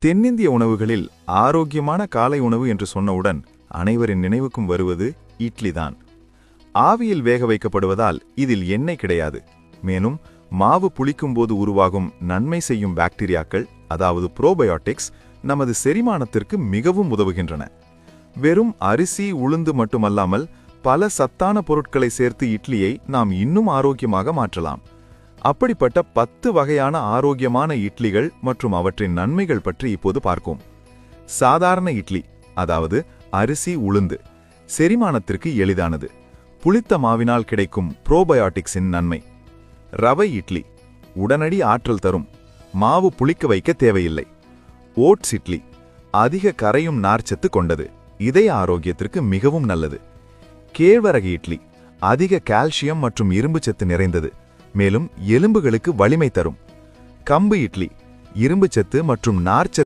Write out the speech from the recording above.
தென்னிந்திய உணவுகளில் ஆரோக்கியமான காலை உணவு என்று சொன்னவுடன் அனைவரின் நினைவுக்கும் வருவது இட்லிதான். ஆவியில் வேக வைக்கப்படுவதால் இதில் எண்ணெய் கிடையாது. மேலும் மாவு புளிக்கும்போது உருவாகும் நன்மை செய்யும் பாக்டீரியாக்கள், அதாவது புரோபயோட்டிக்ஸ், நமது செரிமானத்திற்கு மிகவும் உதவுகின்றன. வெறும் அரிசி, உளுந்து மட்டுமல்லாமல் பல சத்தான பொருட்களை சேர்த்து இட்லியை நாம் இன்னும் ஆரோக்கியமாக மாற்றலாம். அப்படிப்பட்ட 10 வகையான ஆரோக்கியமான இட்லிகள் மற்றும் அவற்றின் நன்மைகள் பற்றி இப்போது பார்ப்போம். சாதாரண இட்லி, அதாவது அரிசி, உளுந்து, செரிமானத்திற்கு எளிதானது. புளித்த மாவினால் கிடைக்கும் புரோபயோட்டிக்ஸின் நன்மை. ரவை இட்லி உடனடி ஆற்றல் தரும், மாவு புளிக்க வைக்க தேவையில்லை. ஓட்ஸ் இட்லி அதிக கரையும் நார்ச்சத்து கொண்டது, இதய ஆரோக்கியத்திற்கு மிகவும் நல்லது. கேழ்வரகு இட்லி அதிக கால்சியம் மற்றும் இரும்புச்சத்து நிறைந்தது, மேலும் எலும்புகளுக்கு வலிமை தரும். கம்பு இட்லி இரும்புச்சத்து மற்றும் நார்ச்சத்து